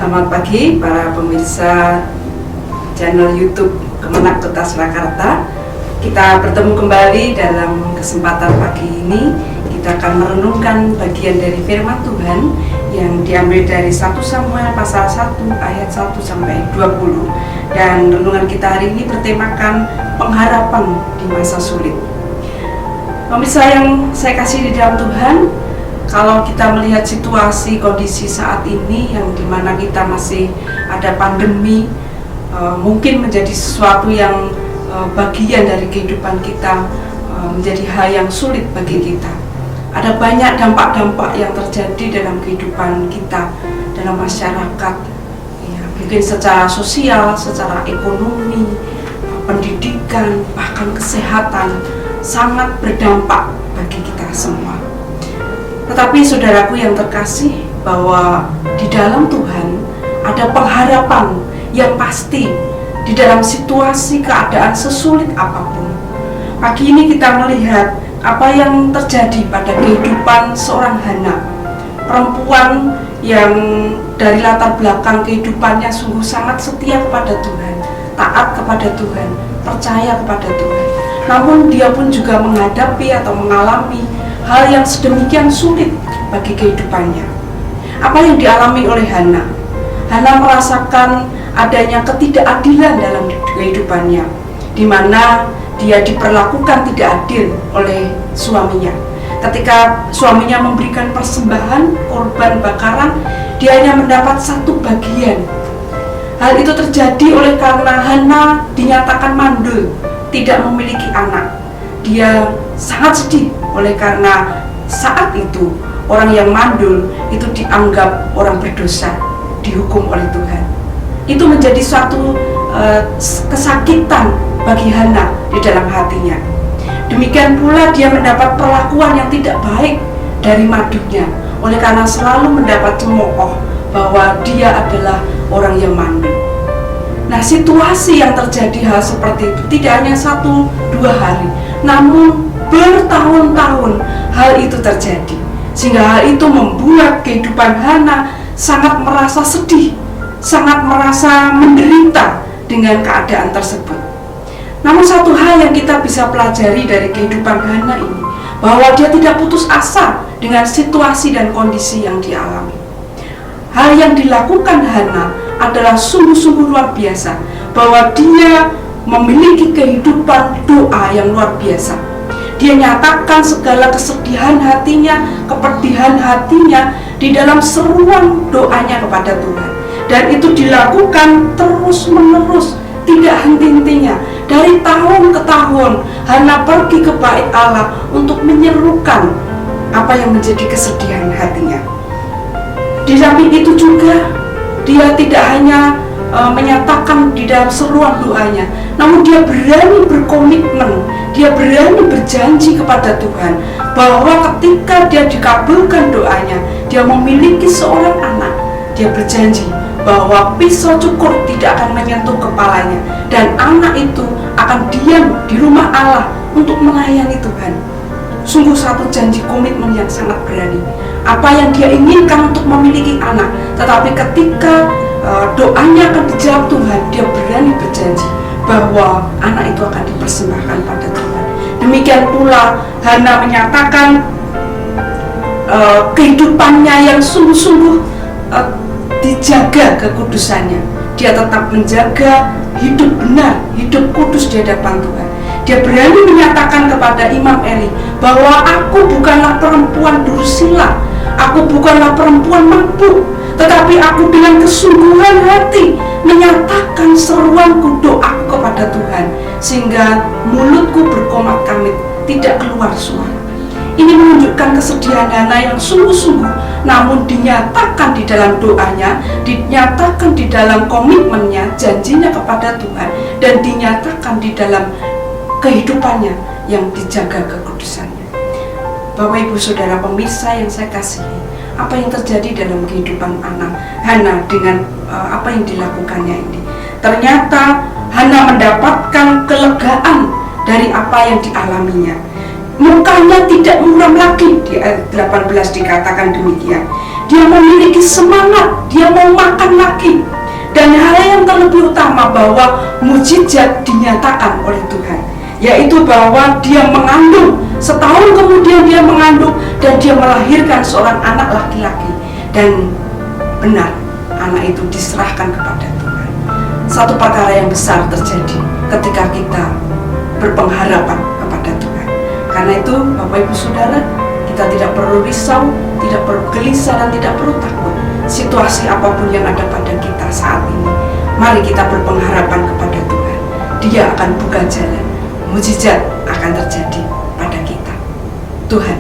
Selamat pagi para pemirsa channel YouTube Kemenak Kota Surakarta. Kita bertemu kembali dalam kesempatan pagi ini. Kita akan merenungkan bagian dari firman Tuhan yang diambil dari 1 Samuel pasal 1 ayat 1 sampai 20. Dan renungan kita hari ini bertemakan pengharapan di masa sulit. Pemirsa yang saya kasih di dalam Tuhan, kalau kita melihat situasi kondisi saat ini yang dimana kita masih ada pandemi, mungkin menjadi sesuatu yang bagian dari kehidupan kita, menjadi hal yang sulit bagi kita. Ada banyak dampak-dampak yang terjadi dalam kehidupan kita, dalam masyarakat, ya, mungkin secara sosial, secara ekonomi, pendidikan, bahkan kesehatan, sangat berdampak bagi kita semua. Tetapi saudaraku yang terkasih, bahwa di dalam Tuhan ada pengharapan yang pasti di dalam situasi keadaan sesulit apapun. Pagi ini kita melihat apa yang terjadi pada kehidupan seorang Hana, perempuan yang dari latar belakang kehidupannya sungguh sangat setia kepada Tuhan, taat kepada Tuhan, percaya kepada Tuhan. Namun dia pun juga menghadapi atau mengalami hal yang sedemikian sulit bagi kehidupannya. Apa yang dialami oleh Hana? Hana merasakan adanya ketidakadilan dalam kehidupannya, di mana dia diperlakukan tidak adil oleh suaminya. Ketika suaminya memberikan persembahan korban bakaran, dia hanya mendapat 1 bagian. Hal itu terjadi oleh karena Hana dinyatakan mandul, tidak memiliki anak. Dia sangat sedih oleh karena saat itu orang yang mandul itu dianggap orang berdosa, dihukum oleh Tuhan. Itu menjadi suatu kesakitan bagi Hana di dalam hatinya. Demikian pula dia mendapat perlakuan yang tidak baik dari madunya, oleh karena selalu mendapat cemooh bahwa dia adalah orang yang mandul. Nah, situasi yang terjadi hal seperti itu tidak hanya 1-2 hari, namun bertahun-tahun hal itu terjadi, sehingga hal itu membuat kehidupan Hana sangat merasa sedih, sangat merasa menderita dengan keadaan tersebut. Namun satu hal yang kita bisa pelajari dari kehidupan Hana ini, bahwa dia tidak putus asa dengan situasi dan kondisi yang dialami. Hal yang dilakukan Hana adalah sungguh-sungguh luar biasa, bahwa dia memiliki kehidupan doa yang luar biasa. Dia nyatakan segala kesedihan hatinya, kepedihan hatinya di dalam seruan doanya kepada Tuhan. Dan itu dilakukan terus-menerus, tidak henti-hentinya. Dari tahun ke tahun, Hana pergi ke bait Allah untuk menyerukan apa yang menjadi kesedihan hatinya. Di samping itu juga, dia tidak hanya menyatakan di dalam seruan doanya, namun dia berani berkomitmen, dia berani berjanji kepada Tuhan bahwa ketika dia dikabulkan doanya, dia memiliki seorang anak. Dia berjanji bahwa pisau cukur tidak akan menyentuh kepalanya, dan anak itu akan diam di rumah Allah untuk melayani Tuhan. Sungguh satu janji komitmen yang sangat berani. Apa yang dia inginkan untuk memiliki anak, tetapi ketika doanya akan dijawab Tuhan, dia berani berjanji bahwa anak itu akan dipersembahkan pada Tuhan. Demikian pula Hana menyatakan kehidupannya yang sungguh-sungguh dijaga kekudusannya. Dia tetap menjaga hidup benar, hidup kudus di hadapan Tuhan. Dia berani menyatakan kepada Imam Eli bahwa aku bukanlah perempuan dursila, aku bukanlah perempuan mabuk, tetapi aku dengan kesungguhan hati menyatakan seruanku, doaku kepada Tuhan, sehingga mulutku berkomat kamit, tidak keluar suara. Ini menunjukkan kesedihan Hana yang sungguh-sungguh, namun dinyatakan di dalam doanya, dinyatakan di dalam komitmennya, janjinya kepada Tuhan, dan dinyatakan di dalam kehidupannya yang dijaga kekudusannya. Bapak Ibu Saudara pemirsa yang saya kasihi, apa yang terjadi dalam kehidupan Hana dengan apa yang dilakukannya ini? Ternyata Hana mendapatkan kelegaan dari apa yang dialaminya. Mukanya tidak muram lagi, di ayat 18 dikatakan demikian. dia memiliki semangat, dia mau makan lagi. Dan hal yang terlebih utama bahwa mujizat dinyatakan oleh Tuhan, yaitu bahwa dia mengandung, setahun kemudian dia mengandung dan dia melahirkan seorang anak laki-laki. Dan benar, anak itu diserahkan kepada Tuhan. Satu perkara yang besar terjadi ketika kita berpengharapan kepada Tuhan. Karena itu Bapak Ibu Saudara, kita tidak perlu risau, tidak perlu gelisah, dan tidak perlu takut. Situasi apapun yang ada pada kita saat ini, mari kita berpengharapan kepada Tuhan. Dia akan buka jalan, mujizat akan terjadi pada kita. Tuhan